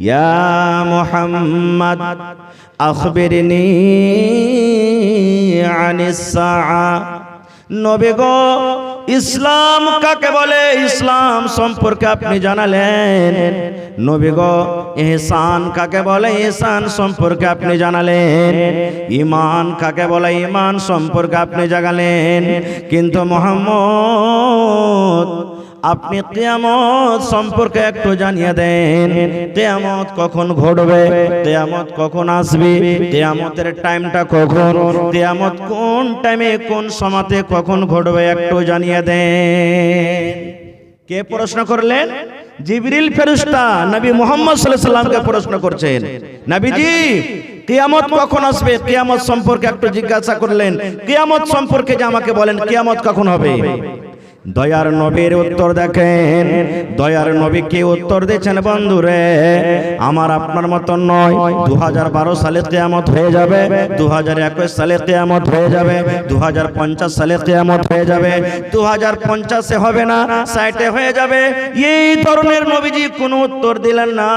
ইয়া মুহাম্মদ আখবিরনি আনিস সাআ। নবী গো, ইসলাম কাকে বলে ইসলাম সম্পর্কে আপনি জানালেন। নবী গো, ইহসান কাকে বলে ইহসান সম্পর্কে আপনি জানালেন। ঈমান কাকে বলে ঈমান সম্পর্কে আপনি জানালেন। কিন্তু মুহাম্মদ, আপনি কিয়ামত সম্পর্কে একটু জানিয়ে দেন। কিয়ামত কখন ঘটবে, কিয়ামত কখন আসবে, কিয়ামতের টাইমটা কখন, কিয়ামত কোন টাইমে কোন সময়তে কখন ঘটবে একটু জানিয়ে দেন। কে প্রশ্ন করলেন? জিবরিল ফেরেশতা নবী মুহাম্মদ সাল্লাল্লাহু আলাইহি সাল্লামকে প্রশ্ন করছেন, নবীজি কিয়ামত কখন আসবে, কিয়ামত সম্পর্কে একটু জিজ্ঞাসা করলেন। কিয়ামত সম্পর্কে যে আমাকে বলেন, কিয়ামত কখন হবে। দয়ার নবীর উত্তর দেখেন, দয়ার নবী কি উত্তর দিয়েছেন বন্ধুরে, আমার আপনার মতন নয়। 2012 সালে কিয়ামত হয়ে যাবে, 2021 সালে কিয়ামত হয়ে যাবে, 2050 সালে কিয়ামত হয়ে যাবে, 2050 এ হবে না, 60 এ হয়ে যাবে। এই ধরনের নবীজি কোনো উত্তর দিলেন না।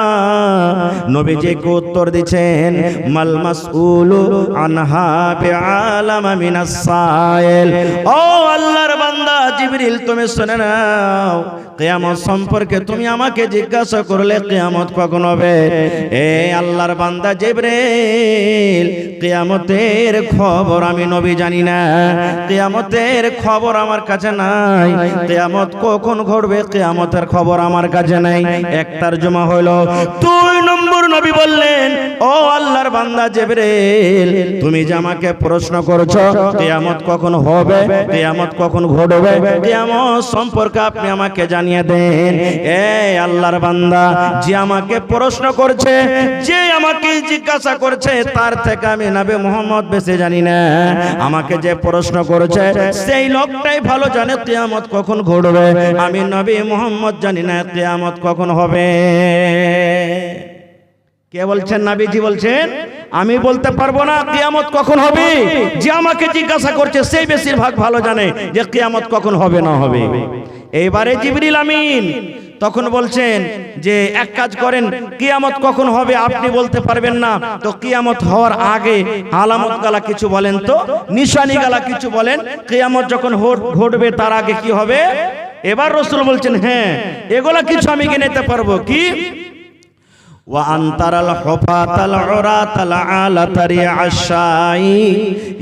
নবীজি কি উত্তর দিয়েছেন, মাল মাসউলু আনহা বিআলামা মিনাস সাইল। ও আল্লাহর বান্দা জিবরিল, তুমি শুনে নাও, কিয়ামত সম্পর্কে তুমি আমাকে জিজ্ঞাসা করলে কিয়ামত কখন হবে। এ আল্লাহর বান্দা জিবরিল, কিয়ামতের খবর আমি নবী জানি না, কিয়ামতের খবর আমার কাছে নাই। কিয়ামত কখন ঘটবে কিয়ামতের খবর আমার কাছে নাই। এক তরজমা হলো। 2 নম্বর নবী বললেন, ও আল্লাহর বান্দা জিবরিল, তুমি যে আমাকে প্রশ্ন করছো কিয়ামত কখন হবে, কিয়ামত কখন ঘটবে, কিয়ামত সম্পর্কে আপনি আমাকে জানিয়ে দেন। এই আল্লাহর বান্দা, যে আমাকে প্রশ্ন করছে, যে আমাকে জিজ্ঞাসা করছে, তার থেকে আমি নবী মুহাম্মদ বেশি জানি না। আমাকে যে প্রশ্ন করেছে সেই লোকটাই ভালো জানে কিয়ামত কখন ঘটবে। আমি নবী মুহাম্মদ জানি না কিয়ামত কখন হবে। কে বলছেন? নবীজি বলছেন, আমি বলতে পারবো না কিয়ামত কখন হবে। যে আমাকে জিজ্ঞাসা করছে সেই বেশিরভাগ ভালো জানে যে কিয়ামত কখন হবে না হবে। এইবারে জিবরিল আমিন তখন বলছেন যে এক কাজ করেন, কিয়ামত কখন হবে আপনি বলতে পারবেন না, তো কিয়ামত হওয়ার আগে আলামত গালা কিছু বলেন, তো নিশানি গালা কিছু বলেন, কিয়ামত যখন ঘটবে তার আগে কি হবে। এবার রাসূল বলছেন, হ্যাঁ এগুলা কিছু আমি গিনতে পারবো। কি? وأن ترى الحفاة العراة العالة ريع الشاء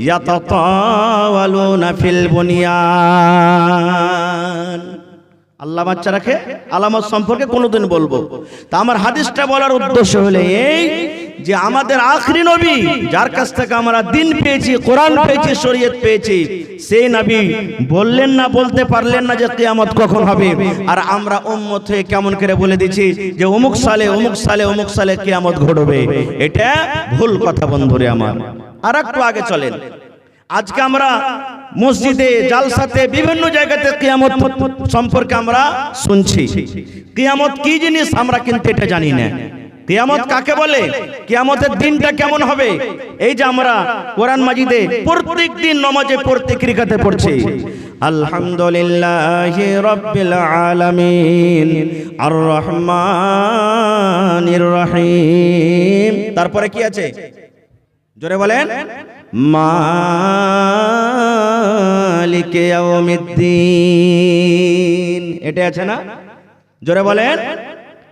يتطاولون في البنيان। আল্লাহ বাচ্চা রাখে, আলামত সম্পর্কে কোনোদিন বলবো। তা আমার হাদিসটা বলার উদ্দেশ্য হলো এই যে আমাদের আখরি নবী, যার কাছ থেকে আমরা দিন পেয়েছি, কোরআন পেয়েছি, শরীয়ত পেয়েছি, সেই নবী বললেন না, বলতে পারলেন না যে কিয়ামত কখন হবে। আর আমরা উম্মত হয়ে কেমন করে বলে দিচ্ছি যে অমুক সালে অমুক সালে অমুক সালে কিয়ামত ঘটবে। এটা ভুল কথা বন্ধুরে আমার। আর একটু আগে চলেন। আজকে আমরা মসজিদে, জালসাতে, বিভিন্ন জায়গাতে কিয়ামত সম্পর্কে আমরা শুনছি। কিয়ামত কি জিনিস আমরা কিন্তু এটা জানি না। কিয়ামত কাকে বলে, কিয়ামতের দিনটা কেমন হবে, এই যে আমরা কোরআন মাজিদে প্রত্যেক দিন নামাজে প্রত্যেক রাকাতে পড়ছি আলহামদুলিল্লাহি রাব্বিল আলামিন আর রহমানির রহিম। তারপরে কি আছে জোরে বলেন, মালিকে ইয়াউমিদ্দিন। এটা আছে না? জোরে বলেন,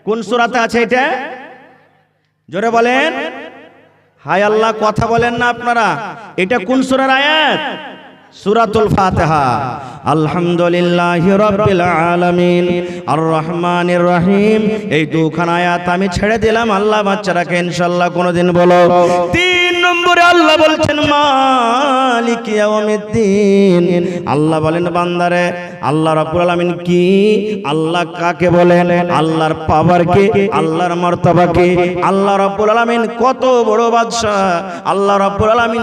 কোন সূরাতে আছে এটা? জোরে বলেন। হায় আল্লাহ, কথা বলেন না আপনারা। এটা কোন সূরার আয়াত? সূরাতুল ফাতিহা। আলহামদুলিল্লাহি রাব্বিল আলামিন আর রহমানির রহিম। এই দুখানা আয়াত আমি ছেড়ে দিলাম, আল্লাহ বাচ্চারাকে ইনশাআল্লাহ কোনদিন বলো। 3 নম্বরে আল্লাহ বলছেন মালিকি ইয়াউমিদ্দিন। আল্লাহ বলেন বান্দারে, আল্লাহ রাব্বুল আলামিন কি, আল্লাহ কাকে বলেন, আল্লাহর পাওয়ার কি, আল্লাহর মর্তবা কি, আল্লাহ রাব্বুল আলামিন কত বড় বাদশা। আল্লাহ রাব্বুল আলামিন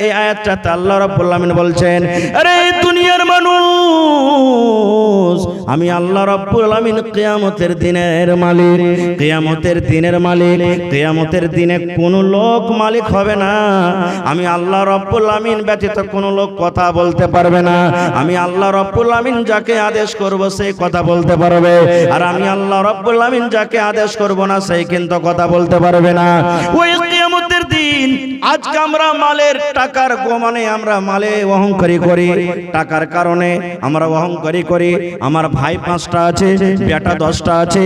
এই আয়াতটাতে আল্লাহ রাব্বুল আলামিন বলছেন, আরে দুনিয়ার মানুষ, আমি আল্লাহ রাব্বুল আলামিন কিয়ামতের দিনের মালিক, কিয়ামতের দিনের মালিক। কিয়ামতের দিনে কোন লোক মালিক হবে না। আমি আল্লাহ রাব্বুল আলামিন ব্যতীত কোন লোক কথা বলতে পারবে না। আমি আল্লাহ রাব্বুল আলামিন আমিন যাকে আদেশ করব সেই কথা বলতে পারবে, আর আমি আল্লাহ রাব্বুল আমিন যাকে আদেশ করব না সেই কিন্তু কথা বলতে পারবে না। ওই কিয়ামতের দিন আজকে আমরা মালের টাকার গোমানে আমরা মালে অহংকারী করি, টাকার কারণে আমরা অহংকারী করি। আমার ভাই 5টা আছে, বেটা 10টা আছে,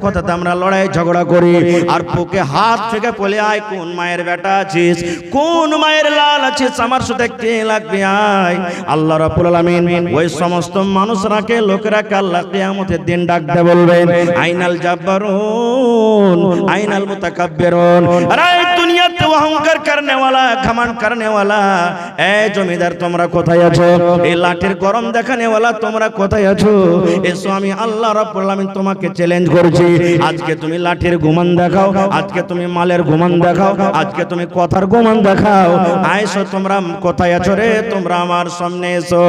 কথাতে আমরা লড়াই ঝগড়া করি, আর বুকে হাত থেকে বলে আয় কোন মায়ের বেটা আছিস, কোন মায়ের লাল আছিস, আমার সাথে কে লাগবে আয়। আল্লাহ রাব্বুল আলামিন ওই সমস্ত মানুষরাকে লোকেরাকে আল্লাহ কিয়ামতের দিন ডাকতে বলবেন, আইনাল জাব্বারুন আইনাল মুতাকাব্বিরুন। আরে দুনিয়াতে অহংকার করনে वाला, ঘমন্ড করনে वाला, এ জমিদার তোমরা কোথায় আছো? এই লাঠির গরম দেখানে वाला তোমরা কোথায় আছো? এসো আমি আল্লাহ রাব্বুল আলামিন তোমাকে চ্যালেঞ্জ করছি। আজকে তুমি লাঠির গুমান দেখাও, আজকে তুমি মালের গুমান দেখাও, আজকে তুমি কথার গুমান দেখাও। আইসো তোমরা কোথায় আছো রে? তোমরা আমার সামনে এসো।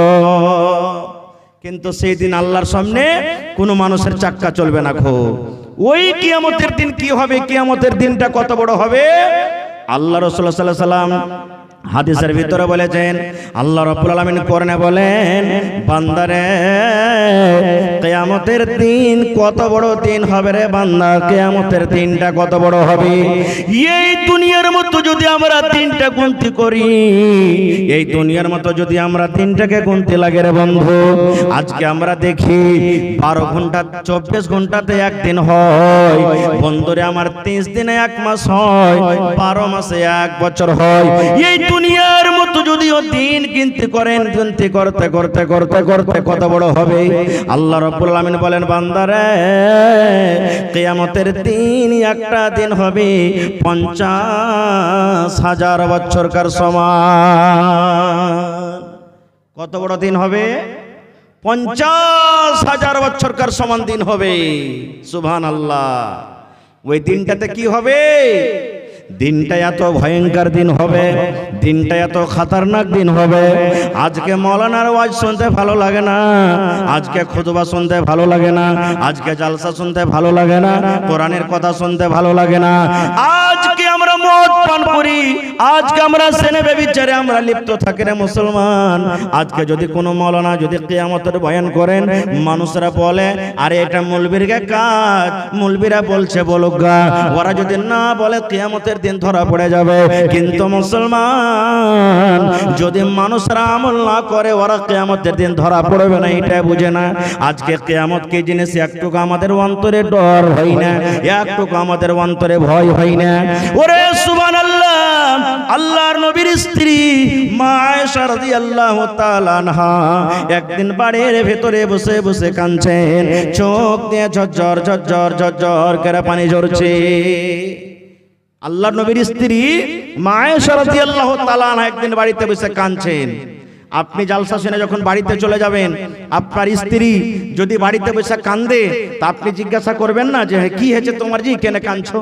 কিন্তু সেই দিন আল্লাহর সামনে কোনো মানুষের চাক্কা চলবে না। ওই কিয়ামতের দিন কি হবে? কিয়ামতের দিনটা কত বড় হবে? আল্লাহ রাসূল সাল্লাল্লাহু আলাইহি ওয়াসাল্লাম হাদিসের ভিতরে বলেছেন, আল্লাহ রাব্বুল আলামিন কোরআনে বলেন, বান্দারে কিয়ামতের দিন কত বড় দিন হবে রে বান্দা, কিয়ামতের দিনটা কত বড় হবে। এই দুনিয়ার মতো যদি আমরা দিনটা গুনতি করি, এই দুনিয়ার মতো যদি আমরা দিনটাকে গুনতে লাগে রে বন্ধু, আজকে আমরা দেখি 12 ঘন্টা 24 ঘন্টাতে একদিন হয় বন্ধুরে, আমার 30 দিনে 1 মাস হয়, 12 মাসে 1 বছর হয়। এই দুনিয়ার মতো যদিও দিন গিনতি করেন, গিনতি করতে করতে করতে করতে কত বড় হবে। আল্লাহ রাব্বুল আলামিন বলেন, বান্দারে কিয়ামতের দিন একটা দিন হবে 50,000 বছরকার সমান। কত বড় দিন হবে? 50,000 বছরকার সমান দিন হবে। সুবহানাল্লাহ। ওই দিনটাতে কি হবে? দিনটা এত ভয়ঙ্কর দিন হবে, দিনটা এত খতরনাক দিন হবে। আজকে মৌলানার ওয়াজ শুনতে ভালো লাগে না, আজকে খুতবা শুনতে ভালো লাগে না, আজকে জালসা শুনতে ভালো লাগে না, কোরআনের কথা শুনতে ভালো লাগে না। আজকে আমরা মদ পান করি, আজকে আমরা সেনে ব্যভিচারে আমরা লিপ্ত থাকি রে মুসলমান। আজকে যদি কোনো মৌলানা যদি কিয়ামতের বয়ান করেন, মানুষরা বলে আরে এটা মৌলবীর কাজ, মৌলবীরা বলছে বলুক গা, ওরা যদি না বলে কিয়ামতের দিন ধরা পড়ে যাবে। কিন্তু মুসলমান যদি মানুষরা আমল না করে, ওরা কিয়ামতের দিন ধরা পড়বে না, এটা বুঝে না। আজকে কিয়ামত কি জিনিস একটুকু আমাদের অন্তরে ডর হয় না, একটুকু আমাদের অন্তরে ভয় হয় না। ওরে সুবহানাল্লাহ, আল্লাহর নবীর স্ত্রী মা আয়েশা রাদিয়াল্লাহু তাআলা আনহা একদিন বাড়ির ভেতরে বসে বসে কাঁদছেন, চোখ দিয়ে ঝরঝর ঝরঝর ঝরঝর করে পানি ঝরছে। আল্লাহর নবীর স্ত্রী মা আয়েশা রাদিয়াল্লাহু তাআলা আনহা একদিন বাড়িতে বসে কাঁদছেন। আপনি জালসা শুনে যখন বাড়িতে চলে যাবেন, আপনার স্ত্রী যদি বাড়িতে বসে কাঁদে তা আপনি জিজ্ঞাসা করবেন না যে কি হয়েছে তোমার, জি কেন কাঁদছো?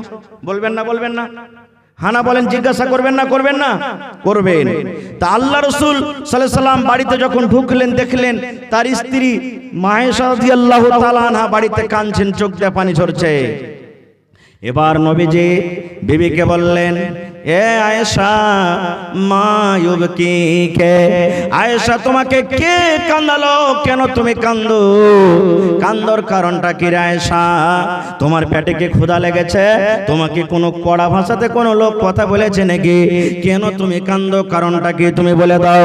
বলবেন না? বলবেন না? হানা বলেন, জিজ্ঞাসা করবেন না? করবেন না? করবেন। তা আল্লাহ রাসূল সাল্লাল্লাহু আলাইহি সাল্লাম বাড়িতে যখন ঢুকলেন, দেখলেন তার স্ত্রী মা আয়েশা রাদিয়াল্লাহু তাআলা আনহা বাড়িতে কাঁদছেন, চোখ দিয়ে পানি ঝরছে। এবার নবীজি বিবিকে বললেন, এ আয়েশা মা ইউবকিকে, আয়েশা তোমাকে কে কান্দালো? কেন তুমি কান্দো? কান্দর কারণটা কি রে আয়েশা? তোমার পেটে কি ক্ষুধা লেগেছে? তোমাকে কোনো কড়া ভাষাতে কোনো লোক কথা বলেছে নাকি? কেন তুমি কান্দো? কারণটা কি তুমি বলে দাও।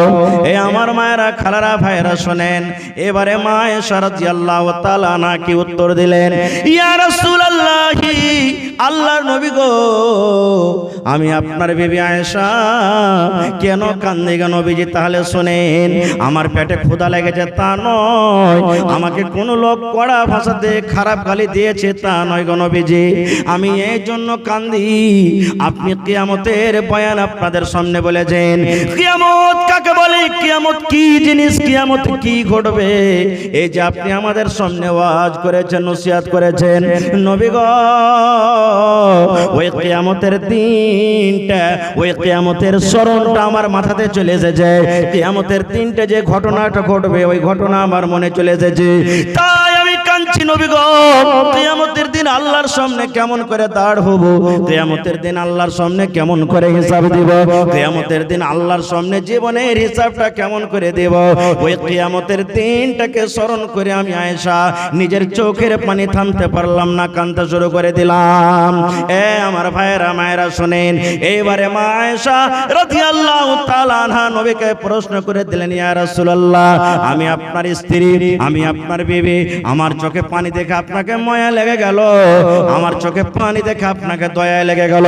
এ আমার মায়েরা, খালারা, ভাইরা শোনেন। এবারে মা আয়েশা রাদিয়াল্লাহু তাআলা আনহা কি উত্তর দিলেন, ইয়া রাসূলুল্লাহি, আল্লাহর নবী গো, আমি আপনার বিবি আয়েশা কেন কান্দে গো নবীজি? তাহলে শুনেন, আমার পেটে ক্ষুধা লেগেছে তা নয়, আমাকে কোন লোক কড়া ভাষাতে খারাপ গালি দিয়েছে তা নয় গো নবীজি, আমি এই জন্য কান্দি। আপনি কিয়ামতের বয়ান আপনাদের সামনে বলেছেন। কিয়ামত কাকে বলে? কিয়ামত কি জিনিস? কিয়ামত কি ঘটবে? এই যে আপনি আমাদের সামনে ওয়াজ করেছেন, নসিহত করেছেন, নবী গো, ওই কিয়ামতের দিনটা, ওই কিয়ামতের স্মরণটা আমার মাথাতে চলে এসেছে। কিয়ামতের দিনটা যে ঘটনাটা ঘটবে, ওই ঘটনা আমার মনে চলে এসেছে। তাই আমি কাঁদছি বলছি নবী গো, কিয়ামতের দিন আল্লাহর সামনে কেমন করে দাঁড় হব, কিয়ামতের দিন আল্লাহর সামনে কেমন করে হিসাব দেব, কিয়ামতের দিন আল্লাহর সামনে জীবনের হিসাবটা কেমন করে দেব। ওই কিয়ামতের দিনটাকে স্মরণ করে আমি আয়েশা নিজের চোখের পানি থামতে পারলাম না, কাঁদতে শুরু করে দিলাম। আমার ভাইয়েরা মায়েরা শুনেন, এইবারে মা আয়েশা রাদিয়াল্লাহু তাআলা আনহা নবীকে প্রশ্ন করে দিলেন, ইয়া রাসূলুল্লাহ, আমি আপনার স্ত্রী, আমি আপনার বিবি, আমার চোখে পানি দেখে আপনাকে মায়া লেগে গেল, আমার চোখে পানি দেখে আপনাকে দয়া লেগে গেল,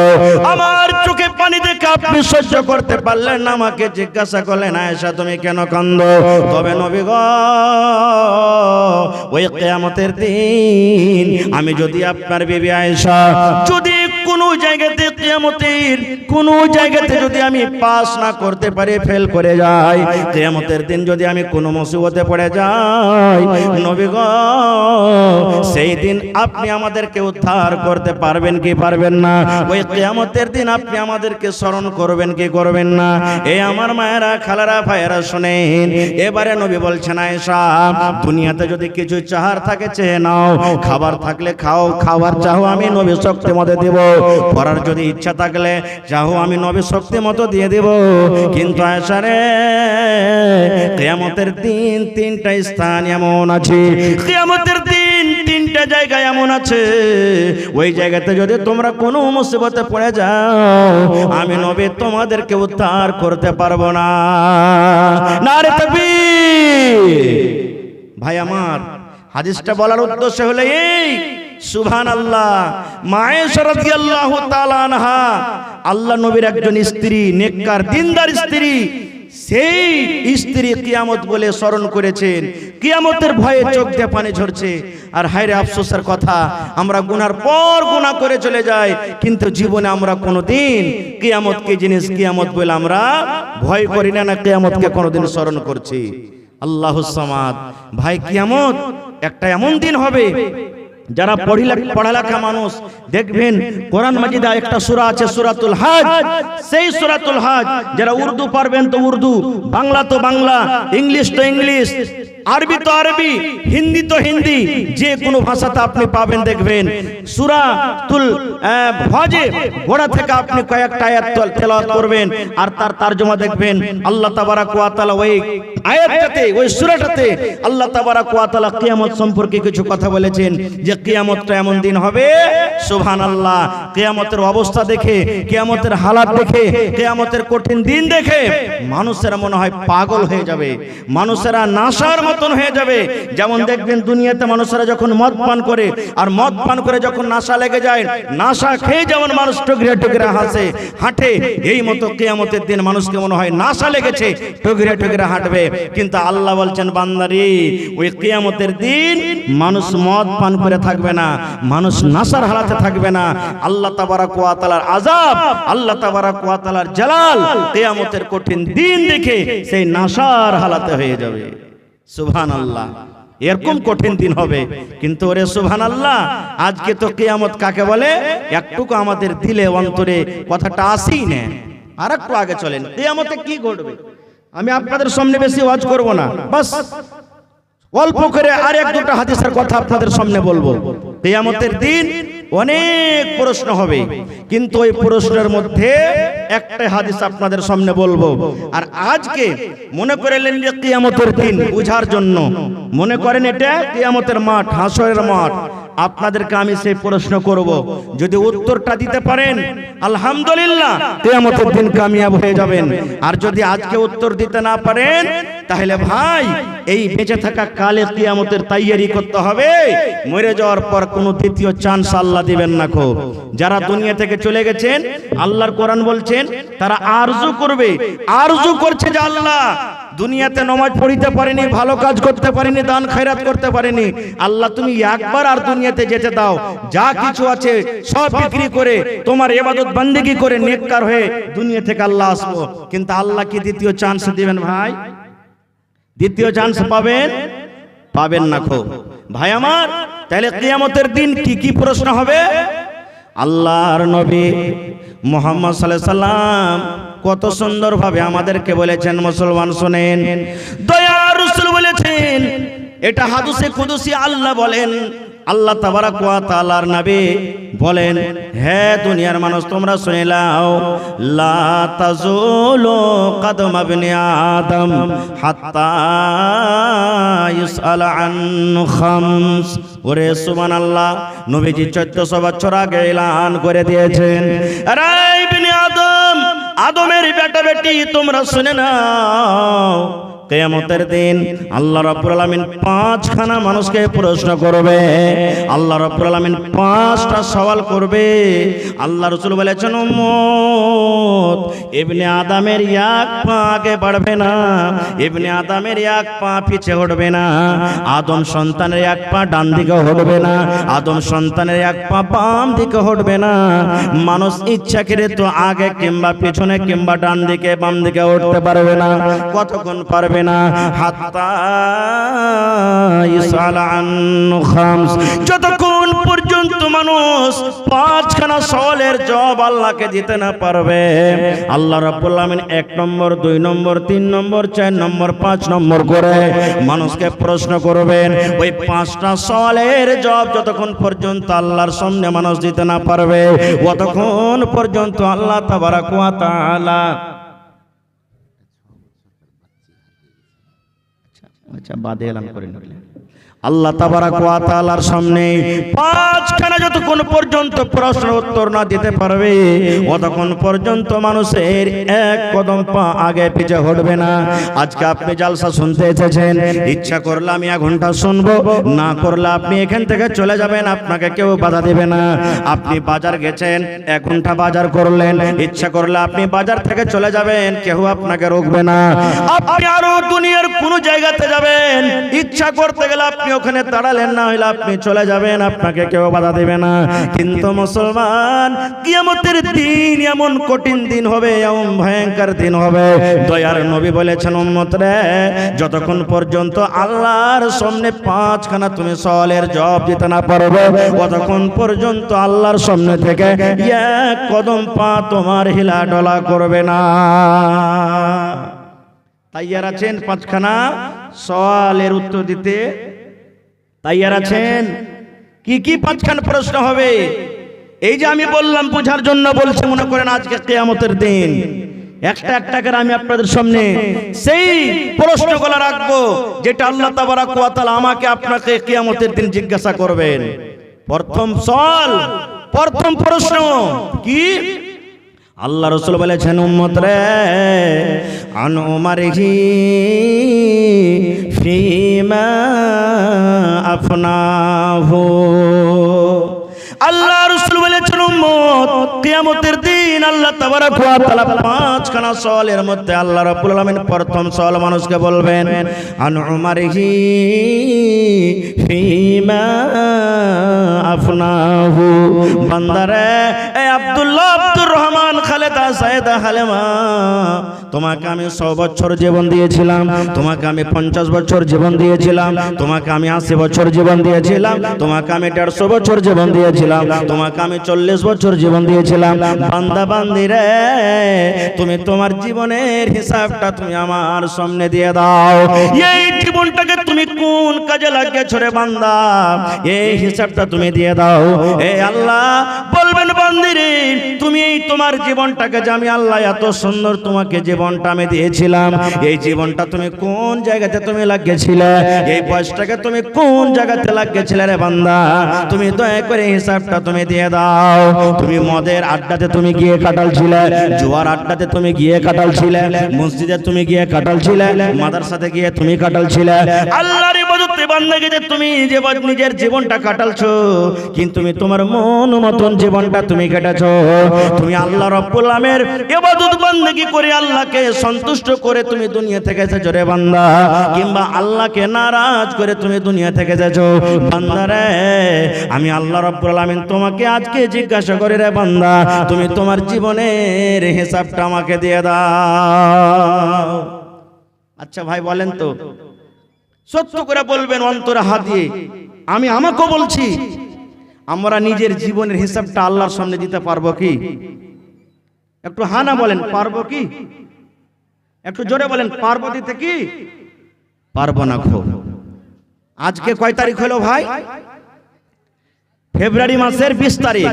আমার চোখে পানি দেখে আপনি সহ্য করতে পারলেন না, আমাকে জিজ্ঞাসা করলেন, আয়েশা তুমি কেন কাঁদো? তবে নবী গো, ওই কিয়ামতের দিন আমি যদি আপনার বিবি আয়েশা যদি কোনো জায়গাতে কিয়ামতের কোনো জায়গাতে যদি আমি পাস না করতে পারি, ফেল করে যাই, কিয়ামতের দিন যদি আমি কোনো মুসিবতে পড়ে যাই, নবী গো, সেই দিন আপনি আমাদেরকে উদ্ধার করতে পারবেন কি পারবেন না? ওই কিয়ামতের দিন আপনি আমাদেরকে স্মরণ করবেন কি করবেন না? এই আমার মায়েরা, খালারা, ভাইয়েরা শুনেন, এবারে নবী বলছেন, আয়েশা দুনিয়াতে যদি কিছু চাহার থাকে চেয়ে নাও, খাবার থাকলে খাও, খাবার চাও আমি নবী শক্তি মতো দেব, পড়ার যদি ইচ্ছা থাকলে চাও আমি নবী শক্তি মতো দিয়ে দেব। কিন্তু আয়েশা রে, কিয়ামতের দিন তিনটা স্থান এমন আছে, কিয়ামতের দিন তিনটা জায়গা এমন আছে, ওই জায়গাতে যদি তোমরা কোনো মুসিবতে পড়ে যাও, আমি নবী তোমাদেরকে উদ্ধার করতে পারবো না। নারে তাকবীর! ভাই আমার, হাদিসটা বলার উদ্দেশ্য হলো এই, সুবহানাল্লাহ, মা আয়েশা রাদিয়াল্লাহু তাআলা আনহা আল্লাহ নবীর একজন স্ত্রী, নেককার দিনদার স্ত্রী, সেই স্ত্রী কিয়ামত বলে স্মরণ করেছেন, কিয়ামতের ভয়ে চোখ দিয়ে পানি ঝরছে। আর হায়রে আফসোসের কথা, আমরা গুনার পর গুনাহ করে চলে যাই, কিন্তু জীবনে আমরা কোনোদিন কিয়ামত কি জিনিস, কিয়ামত বলে আমরা ভয় করি না, না কিয়ামতকে কোনোদিন স্মরণ করছি। আল্লাহুস সামাদ। ভাই, কিয়ামত একটা এমন দিন হবে, যারা পড়ালেখা মানুষ দেখবেন, কোরআন মাজিদে একটা সূরা আছে সূরাতুল হজ, সেই সূরাতুল হজ যারা উর্দু পারবেন তো উর্দু, বাংলা তো বাংলা, ইংলিশ তো ইংলিশ, আরবি তো আরবি, হিন্দি তো হিন্দি, যে কোনো ভাষাতে আপনি পাবেন দেখবেন সূরাতুল হজে গোড়া থেকে আপনি কয়েকটা আয়াত তেলাওয়াত করবেন, আর তার তরজমা দেখবেন। আল্লাহ তাবারাক ওয়া তাআলা ওই আয়াতটাতে, ওই সূরাটাতে আল্লাহ তাবারাক ওয়া তাআলা কিয়ামত সম্পর্কে কিছু কথা বলেছেন, যে কিয়ামতটা এমন দিন হবে, সুবহানাল্লাহ, কিয়ামতের অবস্থা দেখে, কিয়ামতের হালাত দেখে, কিয়ামতের কঠিন দিন দেখে মানুষেরা মনে হয় পাগল হয়ে যাবে, মানুষেরা নাশার মতন হয়ে যাবে। যেমন দেখবেন দুনিয়াতে মানুষেরা যখন মদ পান করে, আর মদ পান করে যখন নাশা লেগে যায়, নাশা খেয়ে যেমন মানুষ টুকরে টুকরে হাসে হাঁটে, এই মতো কিয়ামতের দিন মানুষকে মনে হয় নাশা লেগেছে, টুকরে টুকরে হাঁটবে। কিন্তু আল্লাহ বলছেন, বান্দারে, ওই কিয়ামতের দিন মানুষ মদ পান করে থাকবে না, মানুষ নাশার হালাতে থাকবে না। আল্লাহ তাবারাক ওয়া তাআলার আযাব, আল্লাহ তাবারাক ওয়া তাআলার জালাল কিয়ামতের কঠিন দিন দেখে সেই নাশার হালাতে হয়ে যাবে। সুবহানাল্লাহ, এরকম কঠিন দিন হবে। কিন্তু ওরে সুবহানাল্লাহ, আজকে তো কিয়ামত কাকে বলে একটুকু আমাদের দিলে অন্তরে কথাটা আসেই না। আর একটু আগে চলেন, কিয়ামতে কি ঘটবে আমি আপনাদের সামনে বেশি ওয়াজ করব না, বাস অল্প করে আর এক দুটো হাদিসের কথা আপনাদের সামনে বলবো। কিয়ামতের দিন অনেক প্রশ্ন হবে, কিন্তু ওই প্রশ্নের মধ্যে একটা হাদিস আপনাদের সামনে বলবো। আর আজকে মনে করেন যে কিয়ামতের দিন বুঝার জন্য মনে করেন এটা কিয়ামতের মাঠ, হাসরের মাঠ। আপনাদেরকে আমি সেই প্রশ্ন করব, যদি উত্তরটা দিতে পারেন আলহামদুলিল্লাহ, কিয়ামতের দিন কামিয়াব হয়ে যাবেন। আর যদি আজকে উত্তর দিতে না পারেন, তাহলে ভাই এই বেঁচে থাকা কালে কিয়ামতের তৈয়ারি করতে হবে। মরে যাওয়ার পর কোনো দ্বিতীয় চান্স আল্লাহ দিবেন না। খুব যারা দুনিয়া থেকে চলে গেছেন, আল্লাহর কোরআন বলছেন তারা আরজু করবে, আরজু করছে যে আল্লাহ দুনিয়াতে নামাজ পড়িতে পারিনি, ভালো কাজ করতে পারিনি, দান খয়রাত করতে পারিনি, আল্লাহ তুমি একবার আর দুনিয়াতে যেতে দাও, যা কিছু আছে সব বিক্রি করে তোমার ইবাদত বন্দেগী করে নেককার হয়ে দুনিয়া থেকে আল্লাহ আসবো। কিন্তু আল্লাহ কি দ্বিতীয় চান্স দিবেন ভাই? দ্বিতীয় চান্স পাবেন? পাবেন না। খুব ভাই আমার, তাহলে কিয়ামতের দিন কি কি প্রশ্ন হবে? আল্লাহর নবী মুহাম্মদ সাল্লাল্লাহু আলাইহি সাল্লাম কত সুন্দর ভাবে আমাদেরকে বলেছেন, মুসলমান শুনেন, দয়ার রাসূল বলেছেন, এটা হাদিসে কুদসি আল্লাহ বলেন, আল্লাহ তাবারাক ওয়া তাআলার নবী বলেন, হে দুনিয়ার মানুষ তোমরা শুনে নাও, লা তাজুলু কদম ইবনে আদম হাত্তা ইউসআল আন খামস। ওরে সুবহানাল্লাহ, নবীজি 1400 বছর আগে এলান করে দিয়েছেন, আরে ইবনে আদম, আদমের বেটা বেটি তোমরা শুনে নাও, কিয়ামতের দিন আল্লাহ রাব্বুল আলামিন 5খানা মানুষকে প্রশ্ন করবে। আল্লাহ রাব্বুল আলামিন 5টা সওয়াল করবে। আল্লাহ রাসূল বলেছেন, উম্মত ইবনে আদমের এক পা আগে বাড়বে না, ইবনে আদমের এক পা পিছে হটবে না, আদম সন্তানের এক পা ডান দিকে হটবে না, আদম সন্তানের এক পা বাম দিকে হটবে না। মানুষ ইচ্ছা করে তো আগে কিংবা পিছনে কিংবা ডান দিকে বাম দিকে উঠতে পারবে না। কতক্ষণ পারবে না? হাত্তা ইউসআল আন খামস, যতক্ষণ পর্যন্ত মানুষ 5খানা সওয়ালের জবাব আল্লাহকে দিতে না পারবে। আল্লাহ রাব্বুল আলামিন 1 নম্বর 2 নম্বর 3 নম্বর 4 নম্বর 5 নম্বর করে মানুষকে প্রশ্ন করবেন। ওই 5টা সওয়ালের জবাব যতক্ষণ পর্যন্ত আল্লাহর সামনে মানুষ দিতে না পারবে, ততক্ষণ পর্যন্ত আল্লাহ তাবারাক ওয়া তাআলা আচ্ছা বাদে এলান করে নিলেন। আল্লাহ তাবারাক ওয়া তাআলার সামনে 5খানা যতক্ষণ পর্যন্ত প্রশ্ন উত্তর না দিতে পারবে, ততক্ষণ পর্যন্ত মানুষের এক কদম পা আগে পিছে হটবে না। আজকে আপনি জালসা শুনতে এসেছেন, ইচ্ছা করলে আমি 1 ঘন্টা শুনবো, না করলে আপনি এখান থেকে চলে যাবেন, আপনাকে কেউ বাধা দেবে না। আপনি বাজার গেছেন, 1 ঘন্টা বাজার করলেন, ইচ্ছা করলে আপনি বাজার থেকে চলে যাবেন, কেউ আপনাকে রোকবে না। আপনি আরো দুনিয়ার কোন জায়গাতে যাবেন, ইচ্ছা করতে গেলে আপনি ওখানে দাঁড়ালেন, না হইলে আপনি চলে যাবেন, আপনাকে কেউ বাধা দেবে না। কিন্তু মুসলমান, কিয়ামতের দিন এমন কঠিন দিন হবে, এমন ভয়ঙ্কর দিন হবে। দয়ার নবী বলেছেন, উম্মত রে, যতক্ষণ পর্যন্ত আল্লাহর সামনে 5খানা তুমি সওয়ালের জবাব দিতে না পারবে, ততক্ষণ পর্যন্ত আল্লাহর সামনে থেকে 1 কদম পা তোমার হিলা ডলা করবে না। তাইয়ার আছেন 5খানা সওয়ালের উত্তর দিতে? তাইয়ার আছেন? কি কি 5খানা প্রশ্ন হবে? এই যে আমি বললাম বোঝার জন্য বলছি, মনে করেন আজকে কিয়ামতের দিন একটা একটা করে আমি আপনাদের সামনে সেই প্রশ্নগুলো রাখবো যেটা আল্লাহ তাবারাক ওয়া তাআলা আমাকে আপনাকে কিয়ামতের দিন জিজ্ঞাসা করবেন। প্রথম সওয়াল, প্রথম প্রশ্ন কি? আল্লাহ রাসূল বলেছেন, উম্মত রে, আন উমারিহি ফিমা আফনাহু। আল্লাহ রাসূল বলেছেন, উম্মত কিয়ামতের দিন আল্লাহ তাবারাক ওয়া তাআলা 5খানা সওয়ালের মধ্যে আল্লাহ রাব্বুল আলামিন প্রথম সওয়াল মানুষকে বলবেন, আন উমারিহি ফিমা আফনাহু। বান্দারে, এই আব্দুল্লাহ, আব্দুর রহমান, খালেদা, সায়েদা, হালেমা, তোমাকে আমি 100 বছর জীবন দিয়েছিলাম, তোমাকে আমি 50 বছর জীবন দিয়েছিলাম, তোমাকে আমি 80 বছর জীবন দিয়েছিলাম, তোমাকে আমি 150 বছর জীবন দিয়েছিলাম, তোমাকে আমি 40 বছর জীবন দিয়েছিলাম। বান্দা বান্দি রে, তুমি তোমার জীবনের হিসাবটা তুমি আমার সামনে দিয়ে দাও। এই জীবনটাকে তুমি কোন কাজে লাগিয়েছো রে বান্দা, এই হিসাবটা তুমি দিয়ে দাও। এই আল্লাহ বলবেন, বান্দি রে, তুমি তোমার জীবনটাকে যে আমি আল্লাহ এত সুন্দর তোমাকে জীবনটা আমি দিয়েছিলাম, এই জীবনটা তুমি কোন জায়গাতে তুমি লাগিয়েছিলে, এই বয়সটাকে তুমি কোন জায়গাতে লাগিয়েছিলে রে বান্দা, তুমি দয়া করে হিসাবটা তুমি দিয়ে দাও। তুমি মদের আড্ডাতে তুমি গিয়ে কাটালছিলে, জুয়ার আড্ডাতে তুমি গিয়ে কাটালছিলে, মসজিদে তুমি গিয়ে কাটালছিলে, মাদ্রাসাতে গিয়ে তুমি কাটালছিলে, আল্লাহর ইবাদতে বান্দাগিতে তুমি যে নিজের জীবনটা কাটালছো, কিন্তু তুমি তোমার মন মতন জীবনটা তুমি কেটেছো। তুমি আল্লাহ রাব্বুল আলামিনের ইবাদত বান্দাগি করে আল্লাহকে সন্তুষ্ট করে তুমি দুনিয়া থেকে এসেছো রে বান্দা, কিংবা আল্লাহকে নারাজ করে তুমি দুনিয়া থেকে এসেছো। বান্দা রে, আমি আল্লাহ রাব্বুল আলামিন তোমাকে আজকে জিজ্ঞাসা করি রে বান্দা, তুমি তোমার জীবনের হিসাবটা আমাকে দিয়ে দাও। আচ্ছা ভাই বলেন তো, সত্য করে বলবেন অন্তরে হাত দিয়ে, আমি আমাকেও বলছি, আমরা নিজের জীবনের হিসাবটা আল্লাহর সামনে দিতে পারবো কি? একটু হানা বলেন, পারবো কি? একটু জোরে বলেন, পারবো দিতে কি? পারবো না। খো আজকে কয় তারিখ হলো ভাই? ফেব্রুয়ারি মাসের 20 তারিখ।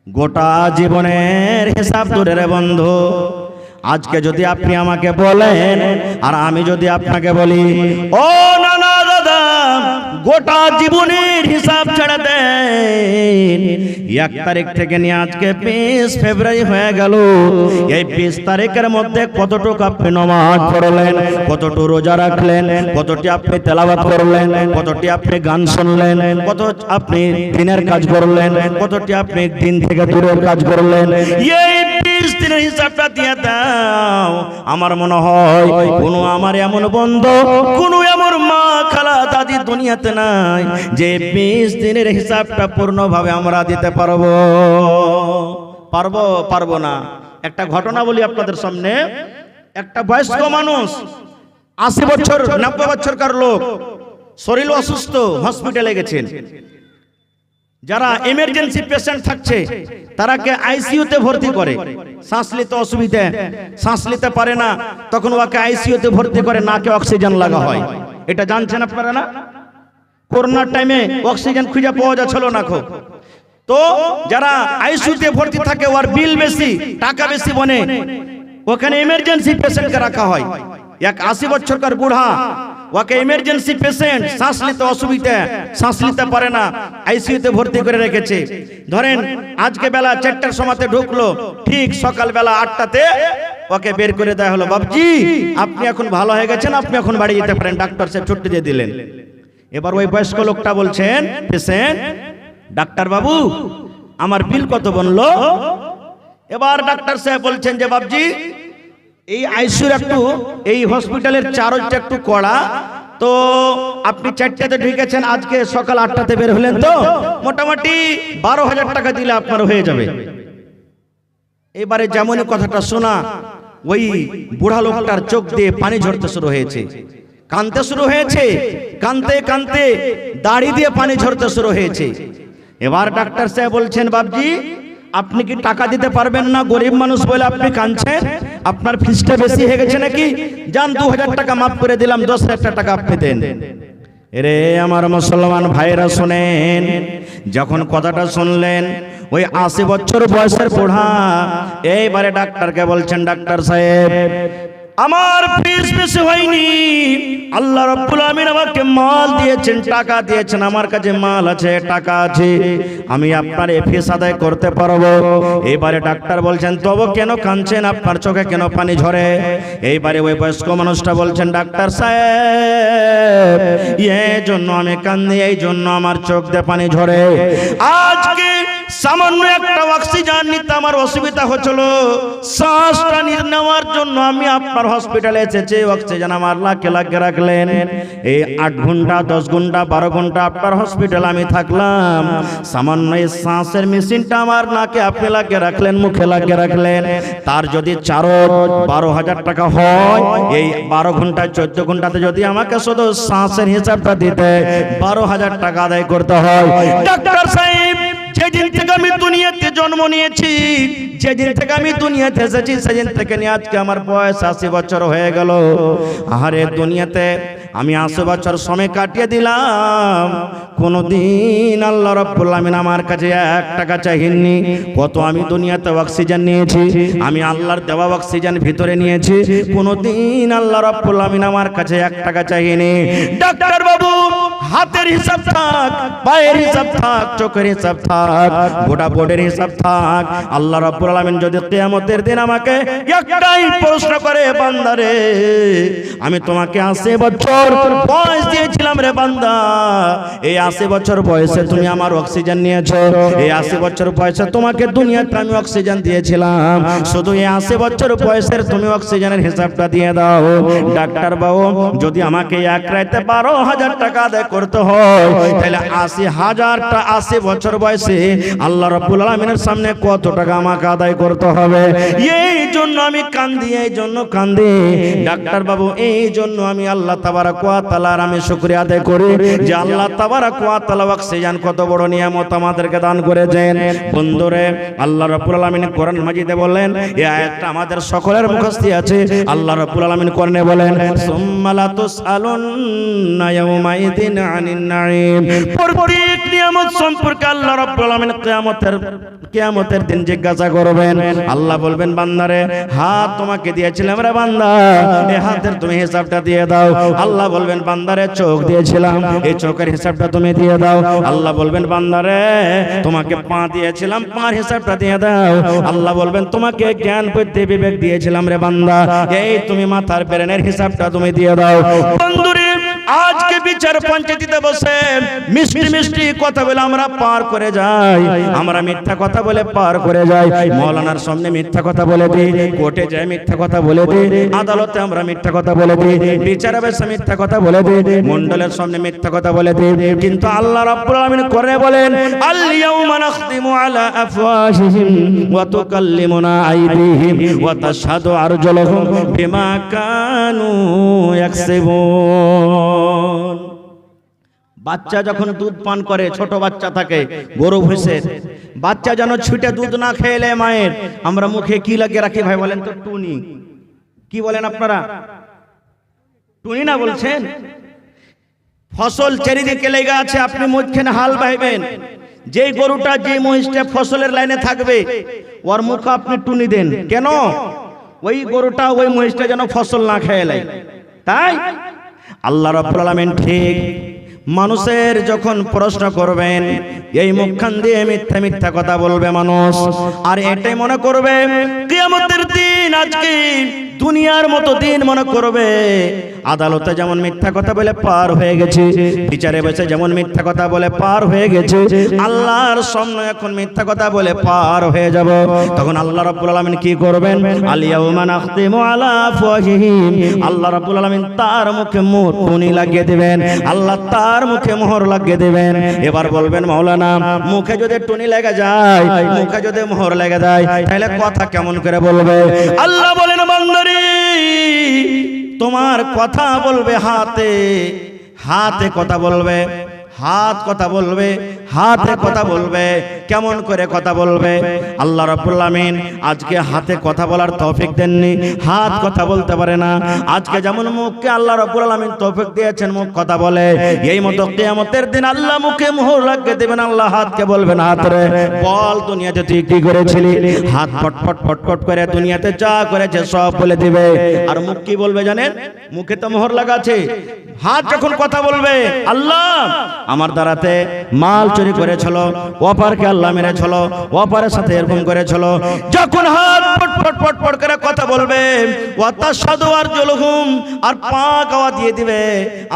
গোটা জীবনের হিসাব ধরে রে বন্ধু, আজকে যদি আপনি আমাকে বলেন আর আমি যদি আপনাকে বলি, ও নানা দাদা গোটা জীবনের হিসাব ছেড়ে দেন, 1 তারিখ থেকে নিয়ে আজকে 20 ফেব্রুয়ারি হয়ে গেল, এই 20 তারিখের মধ্যে কতটুকু আপনি নামাজ পড়লেন, কতটুকু রোজা রাখলেন, কতটি আপনি তেলাওয়াত করলেন, কতটি আপনি গান শুনলেন, কত আপনি দিনের কাজ করলেন, কতটি আপনি দিন থেকে দূরের কাজ করলেন, এই 20 দিনের হিসাবটা দিয়ে দাও। আমার মনে হয় কোনো আমার এমন বন্ধু, কোনো এমন মা খালা দাদি দুনিয়াতে নাই যে 20 দিনের হিসাবটা পূর্ণভাবে আমরা দিতে পারবো। পারবো না। একটা ঘটনা বলি আপনাদের সামনে। একটা বয়স্ক মানুষ, 80 বছর 90 বছরকার লোক, শরীর অসুস্থ, হসপিটালে গেছেন। যারা এমার্জেন্সি পেশেন্ট থাকছে তারাকে আইসিইউতে ভর্তি করে, শ্বাস নিতে অসুবিধা, শ্বাস নিতে পারে না, তখন ওকে আইসিইউতে ভর্তি করে, নাকে অক্সিজেন লাগা হয়। এটা জানছেন আপনারা না? করোনার টাইমে অক্সিজেন খুঁজে পাওয়া যাচ্ছিল না খুব। তো যারা আইসিইউতে ভর্তি থাকে ওর বিল বেশি, টাকা বেশি বনে, ওখানে এমার্জেন্সি পেশেন্টকে রাখা হয়। এক 80 বছরকার বুড়া, ওকে এমার্জেন্সি পেশেন্ট, শ্বাস নিতে অসুবিধা, শ্বাস নিতে পারে না, আইসিইউতে ভর্তি করে রেখেছে। ধরেন আজকে বেলা 4টার সময়তে ঢুকলো, ঠিক সকাল বেলা 8টাতে ওকে বের করে দেওয়া হলো, বাবজি আপনি এখন ভালো হয়ে গেছেন, আপনি এখন বাড়ি যেতে পারেন, ডাক্তার সাহেব ছুটি দিয়ে দিলেন। এবার ওই বয়স্ক লোকটা বলছেন, পেশেন্ট, ডাক্তার বাবু আমার বিল কত বললো? এবার ডাক্তার সাহেব বলছেন যে বাবজি এই আইসিইউর একটু, এই হসপিটালের চার্জটা একটু কড়া, তো আপনি 4টাতে ঢুকেছেন, আজকে সকাল 8টাতে বের হলেন, তো মোটামুটি 12,000 টাকা দিলে আপনার হয়ে যাবে। এবারে যেমনই কথাটা শোনা, ওই বুড়া লোকটার চোখ দিয়ে পানি ঝরতে শুরু হয়েছে, কাঁদতে শুরু হয়েছে, কাঁদতে কাঁদতে দাড়ি দিয়ে পানি ঝরতে শুরু হয়েছে। এবার ডাক্তার সাহেব বলছেন, বাবজি আপনি কি টাকা দিতে পারবেন না? গরিব মানুষ বলে আপনি কাঁদছেন, আপনার ফিসটা বেশি হয়ে গেছে নাকি? যান 2000 টাকা মাফ করে দিলাম, 10,000 টাকা আপনি দেন। এরে আমার মুসলমান ভাইরা শুনেন, যখন কথাটা শুনলেন ওই 80 বছর বয়সের বুড়া এইবারে ডাক্তারকে বলছেন, ডাক্তার সাহেব আমার ফিস বেশি হয়নি, আল্লাহ রাব্বুল আমিন আমাকে মাল দিয়েছেন, টাকা দিয়েছেন, আমার কাছে মাল আছে, টাকা আছে, আমি আপনার ফিস আদায় করতে পারবো। এবারে ডাক্তার বলছেন, তবে কেন কাঁদছেন, আপনার চোখে কেন পানি ঝরে? এইবারে ওই বয়স্ক মানুষটা বলছেন, ডাক্তার সাহেব এই জন্য আমি কান্দি, এই জন্য আমার চোখ দিয়ে পানি ঝরে। আজকে সামান্য একটা অক্সিজেন নিতে আমার অসুবিধা হচ্ছিল, শ্বাসটা নেওয়ার জন্য আমি আপনার হসপিটালে এসেছি, অক্সিজেন আমার লাখে লাখে রাখলেন, এই 8 ঘন্টা 10 ঘন্টা 12 ঘন্টা আপনার হসপিটালে আমি থাকলাম, সামান্য এই শ্বাসের মেশিনটা আমার নাকে আপনি লাগিয়ে রাখলেন, মুখে লাগিয়ে রাখলেন, তার যদি 12,000 টাকা হয়, এই 12 ঘন্টা 14 ঘন্টাতে যদি আমাকে শুধু শ্বাসের হিসাবটা দিতে 12,000 টাকা আদায় করতে হয়। ডাক্তার সাহেব যেদিন থেকে আমি দুনিয়াতে জন্ম নিয়েছি, যেদিন থেকে আমি দুনিয়াতে এসেছি, সেদিন থেকে নিয়ে আজকে আমার বয়স 80 বছর হয়ে গেল। আরে দুনিয়াতে আমি 80 বছর সময় কাটিয়ে দিলাম, কোনদিন আল্লাহ রাব্বুল আমিন আমার কাছে 1 টাকা চাইনি। কত আমি দুনিয়াতে অক্সিজেন নিয়েছি, আমি আল্লাহর দেওয়া অক্সিজেন ভিতরে নিয়েছি, কোনদিন আল্লাহ রাব্বুল আমিন আমার কাছে 1 টাকা চাইনি। ডাক্তার বাবু হাতের হিসাব থাক, পায়ের হিসাব থাক, চোখের হিসাব থাক, গোটা বডির হিসাব থাক, আল্লাহ রাব্বুল আমিন যদি কিয়ামতের দিন আমাকে একটাই প্রশ্ন করে, বান্দারে আমি তোমাকে 80 বছর বয়স দিয়েছিলাম রে বান্দা, এই 80 বছর বয়সে তুমি আমার অক্সিজেন নিয়েছো, এই 80 বছর বয়সে তোমাকে দুনিয়াতে আমি অক্সিজেন দিয়েছিলাম, শুধু এই 80 বছর বয়সের তুমি অক্সিজেনের হিসাবটা দিয়ে দাও। ডাক্তার বাবু যদি আমাকে এক রাতে 12,000 টাকা আদায় করতে হয়, তাহলে ৮০,০০০টা ৮০ বছর বয়সে আল্লাহ রাব্বুল আলামিনের সামনে কত টাকা আমাকে আদায় করতে হবে। এই জন্য আমি কান্দি, এই জন্য কান্দি ডাক্তার বাবু, এই জন্য আমি আল্লাহ তাবারক ওয়া তাআলার আমি শুকরিয়া আদায় করি যে আল্লাহ তাবারক ওয়া তাআলা অক্সিজেন কত বড় নিয়ামত আমাদেরকে দান করেছেন। বন্ধুরে, আল্লাহ রাব্বুল আলামিন কোরআন মাজিদে বলেন, এই আয়াতটা আমাদের সকলের মুখস্থ আছে। আল্লাহ রাব্বুল আলামিন কোরআনে বলেন, সুম্মা লা তুসআলুন্না ইয়াউমাইদিন আনিন নাঈম। প্রত্যেক নিয়ামত সম্পর্কে আল্লাহ রাব্বুল আলামিন কিয়ামতের দিন জিজ্ঞাসা করবেন। আল্লাহ বলবেন, বান্দারে হাত তোমাকে দিয়েছিলাম রে বান্দা, এই হাতের তুমি হিসাবটা দিয়ে দাও। আল্লাহ বলবেন, বান্দারে চোখ দিয়েছিলাম, এই চোখের হিসাবটা তুমি দিয়ে দাও। আল্লাহ বলবেন, বান্দারে তোমাকে পা দিয়েছিলাম, পার হিসাবটা দিয়ে দাও। আল্লাহ বলবেন, তোমাকে জ্ঞান বুদ্ধি বিবেক দিয়েছিলাম রে বান্দা, এই তুমি মাথার ব্রেনের হিসাবটা তুমি দিয়ে দাও। বন্ধুরে, আজকে বিচার পঞ্চায়েতে বসে মিষ্টি মিষ্টি কথা বলে আমরা পার করে যাই, আমরা মিথ্যা কথা বলে পার করে যাই। মৌলানার সামনে মিথ্যা কথা বলে দিই, কোর্টে যাই মিথ্যা কথা বলে দিই, আদালতে আমরা মিথ্যা কথা বলে দিই, বিচারে বসে মিথ্যা কথা বলে দিই, মণ্ডলের সামনে মিথ্যা কথা বলে দিই। কিন্তু আল্লাহ রাব্বুল আলামিন করে বলেন, আল ইয়াউমা নাখতিমু আলা আফওয়াহিহিম ওয়া তুকাল্লিমুনা আইদিহিম ওয়া তাশহাদু আরজুলুহুম বিমা কানু ইয়াকসিবুন। বাচ্চা যখন দুধ পান করে, ছোট বাচ্চা থাকে, গরু ভুষের বাচ্চা যেন ছুটে দুধ না খেলে মায়ের, আমরা মুখে কি লাগিয়ে রাখি ভাই বলেন তো? টুনি। কি বলেন আপনারা? টুনি না বলছেন? ফসল চারিদিকে লেগে আছে, আপনি মুখখানে হাল বাইবেন, যেই গরুটা যে মহিষটা ফসলের লাইনে থাকবে ওর মুখে আপনি টুনি দেন কেন? ওই গরুটা ওই মহিষটা যেন ফসল না খেয়ে নেয়। তাই আল্লাহ রাব্বুল আলামিন ঠিক মানুষের যখন প্রশ্ন করবেন, এই মুখখান দিয়ে মিথ্যা মিথ্যা কথা বলবে মানুষ, আর এটাই মনে করবে কিয়ামতের দিন আজকে দুনিয়ার মতো দিন মনে করবে। আদালতে যেমন মিথ্যা কথা বলে পার হয়ে গেছে, বিচারে বসে যেমন মিথ্যা কথা বলে পার হয়ে গেছে, আল্লাহর সামনে এখন মিথ্যা কথা বলে পার হয়ে যাব। তখন আল্লাহ রাব্বুল আলামিন কি করবেন? আল ইয়াউমা নাখতিমু আলা আফওয়াহিহিম, আল্লাহ রাব্বুল আলামিন তার মুখে টুনি লাগিয়ে দিবেন, আল্লাহ তার মুখে মোহর লাগিয়ে দিবেন। এবার বলবেন, মাওলানা মুখে যদি টুনি লেগে যায়, মুখে যদি মোহর লেগে যায়, তাহলে কথা কেমন করে বলবে? আল্লাহ বলেন, বান্দারে তোমার কথা বলবে হাতে, হাতে কথা বলবে, হাত কথা বলবে, হাতে কথা বলবে। কেমন করে কথা বলবে? আল্লাহ রাব্বুল আলামিন আজকে হাতে কথা বলার তৌফিক দেননি, হাত কথা বলতে পারে না। আজকে যেমন মুখকে আল্লাহ রাব্বুল আলামিন তৌফিক দিয়েছেন মুখ কথা বলে, এই মতো কিয়ামতের দিন আল্লাহ মুখে মোহর লাগিয়ে দেবেন। আল্লাহ হাতকে বলবেন, হাত রে বল দুনিয়াতে তুই কি করেছিলি? হাত ফটফট ফটফট করে দুনিয়াতে যা করেছে সব বলে দিবে। আর মুখ কি বলবে জানেন? মুখে তো মোহর লাগা আছে। হাত যখন কথা বলবে, আল্লাহ আমার দ্বারাতে মাল চুরি করেছিল, অপারকে আল্লাহ মেরেছিল, অপারের সাথে এরকম করেছিল। যখন হাত ফটফট ফটফট করে কথা বলবে, ওয়া তাশহাদু আরজুলুহুম, আর পা গাওয়া দিয়ে দিবে।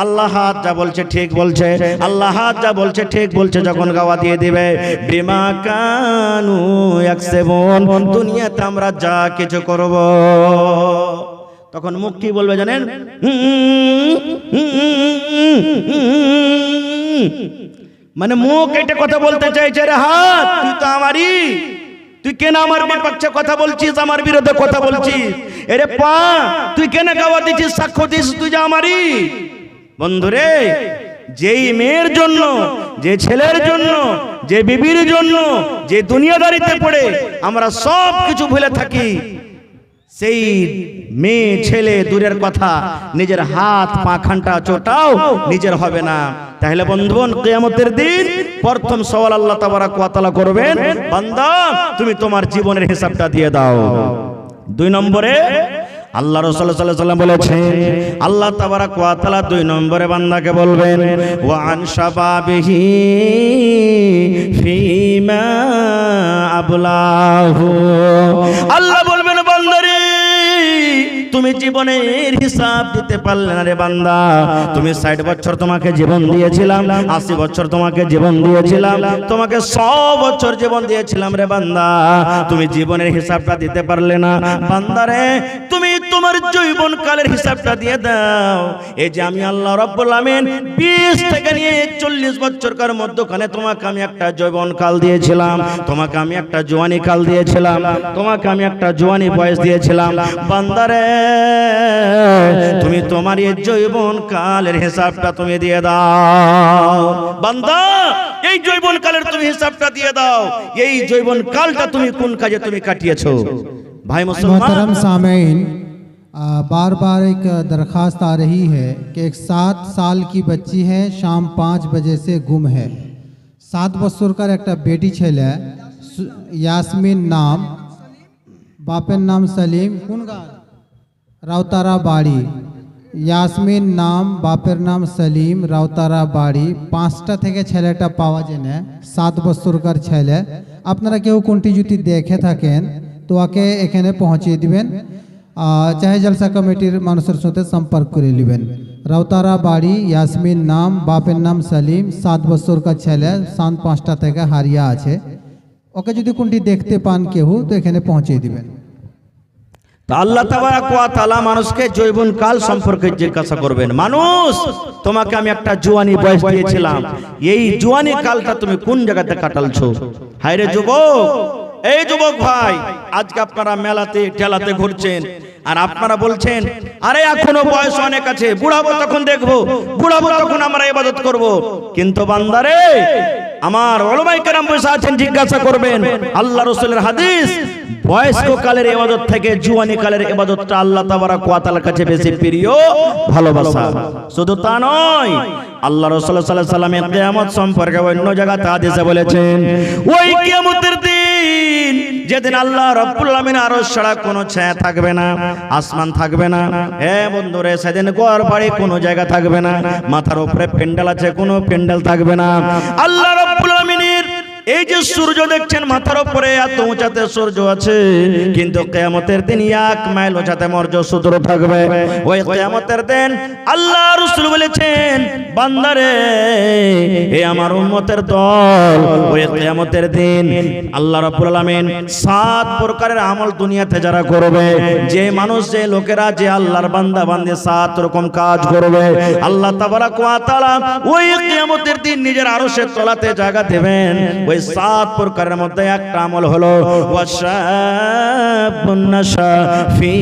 আল্লাহ হাত যা বলছে ঠিক বলছে, আল্লাহ হাত যা বলছে ঠিক বলছে, যখন গাওয়া দিয়ে দিবে বিমা কানু ইয়াকসিবুন, দুনিয়াতে আমরা যা কিছু করব। তখন মুখ কি বলবে জানেন? মানে মুখ এটা কথা বলতে চাইছে, রে হাত তুই তো আমারই, তুই কেন আমার বিপক্ষে কথা বলছিস, আমার বিরুদ্ধে কথা বলছিস? এরে পা তুই কেন গাওয়া দিচ্ছিস, সাক্ষ্য দিস তুই যে আমারই? বন্ধুরে, যেই মেয়ের জন্য, যে ছেলের জন্য, যে বিবির জন্য, যে দুনিয়াদারিতে পড়ে আমরা সব কিছু ভুলে থাকি, সেই মেয়ে ছেলে দূরের কথা, নিজের হাত পা খানটা চোটাও নিজের হবে না। তাহলে বন্ধুগণ, কিয়ামতের দিন প্রথম সওয়াল আল্লাহ তাবারক ওয়া তাআলা করবেন, বান্দা তুমি তোমার জীবনের হিসাবটা দিয়ে দাও। 2 নম্বরে আল্লাহ রাসূল সাল্লাল্লাহু আলাইহি ওয়াসাল্লাম বলেছেন, আল্লাহ তাবারক ওয়া তাআলা 2 নম্বরে বান্দাকে বলবেন, ওয়া আন শাবাবিহি ফিমা আবলাহু। আল্লাহ বলবেন, বান্দারে তুমি জীবনের হিসাব দিতে পারলে না রে বান্দা। তুমি 60 বছর তোমাকে জীবন দিয়েছিলাম, 80 বছর তোমাকে জীবন দিয়েছিলাম, তোমাকে 100 বছর জীবন দিয়েছিলাম রে বান্দা, তুমি জীবনের হিসাবটা দিতে পারলে না। বান্দারে তুমি তোমার যৌবন কালের হিসাবটা দিয়ে দাও। এই যে আমি আল্লাহ রাব্বুল আমিন 20 থেকে নিয়ে 40 বছরকার মধ্যখানে তোমাকে আমি একটা যৌবন কাল দিয়েছিলাম, তোমাকে আমি একটা জওয়ানি কাল দিয়েছিলাম, তোমাকে আমি একটা জওয়ানি বয়স দিয়েছিলাম। বান্দারে তুমি তোমার এই যৌবন কালের হিসাবটা তুমি দিয়ে দাও। বান্দা এই যৌবন কালের তুমি হিসাবটা দিয়ে দাও। এই যৌবন কালটা তুমি কোন কাজে তুমি কাটিয়েছো? भाई मोहतरम सामीन, बार बार एक दरख्वास्त आ रही है कि एक 7 साल की बच्ची है, शाम 5 बजे से गुम है। 7 বছরকার একটা বেটি ছেলে, ইয়াসমিন নাম, বাপের নাম সলিম, কোন গান? রাউতারা বাড়ি। ইয়াসমিন নাম, বাপের নাম সলিম, রাউতারা বাড়ি। 5টা থেকে ছেলেটা পাওয়া যায় না, 7 বছরকার ছেলে। আপনারা কেউ কোনটি যদি দেখে থাকেন তো ওকে এখানে পৌঁছিয়ে দিবেন, চাহে জলসা কমিটির মানুষের সাথে সম্পর্ক করে নেবেন। রাউতারা বাড়ি, ইয়াসমিন নাম, বাপের নাম সলিম, 7 বছরকার ছেলে, সান 5টা থেকে হারিয়ে আছে। ওকে যদি কোনটি দেখতে পান কেউ তো এখানে পৌঁছিয়ে দিবেন। আল্লাহ তাবারাক ওয়া তাআলা মানুষকে যৌবন কাল সম্পর্কে জিজ্ঞাসা করবেন। মানুষ, তোমাকে আমি একটা জওয়ানি বয়স দিয়েছিলাম, এই জওয়ানি কালটা তুমি কোন জায়গাতে কাটালছো? হায় রে যুবক, এই যুবক ভাই, আজকে আপনারা মেলাতে ঠেলাতে ঘুরছেন আর আপনারা বলছেন আরে এখনো বয়স অনেক আছে, বুড়াবো তখন দেখবো, বুড়াবো তখন আমরা ইবাদত করব। কিন্তু বান্দারে আমার উলামায়ে কেরাম বসে আছেন, জিজ্ঞাসা করবেন আল্লাহ রাসূলের হাদিস, বয়স্ক কালের ইবাদত থেকে জওয়ানি কালের ইবাদতটা আল্লাহ তাবারাক ওয়া তাআলার কাছে বেশি প্রিয়, ভালোবাসা। শুধু তা নয়, আল্লাহ রাসূল সাল্লাল্লাহু আলাইহি ওয়াসাল্লাম কিয়ামত সম্পর্কে অন্য জায়গাতে হাদিসে বলেছেন, ওই কিয়ামতের দিন যেদিন আল্লাহ রাব্বুল আমিন আরশ ছাড়া কোনো ছায়া থাকবে না, আসমান থাকবে না, হে বন্ধুরে, সেদিন ঘর বাড়ি কোনো জায়গা থাকবে না, মাথার উপরে প্যান্ডেল আছে কোনো প্যান্ডেল থাকবে না। আল্লাহ রাব্বুল আমিনের এই যে সূর্য দেখছেন মাথার উপরে এত উঁচাতে সূর্য আছে, কিন্তু কিয়ামতের দিন 1 মাইল উঁচাতে মর্যাদা থাকবে। ওই কিয়ামতের দিন আল্লাহ রাসূল বলেছেন, বান্দারে এই আমার উম্মতের দল, ওই কিয়ামতের দিন আল্লাহ রাব্বুল আলামিন 7 প্রকারের আমল দুনিয়াতে যারা করবে, যে মানুষ যে লোকেরা যে আল্লাহর বান্দা বান্দে 7 রকম কাজ করবে, আল্লাহ তাবারাক ওয়া তাআলা ওই কিয়ামতের দিন নিজের আরশের তলাতে জায়গা দেবেন। ওই 7 প্রকারের মধ্যে একটা আমল হলো ওয়াশাবুন নাশা ফি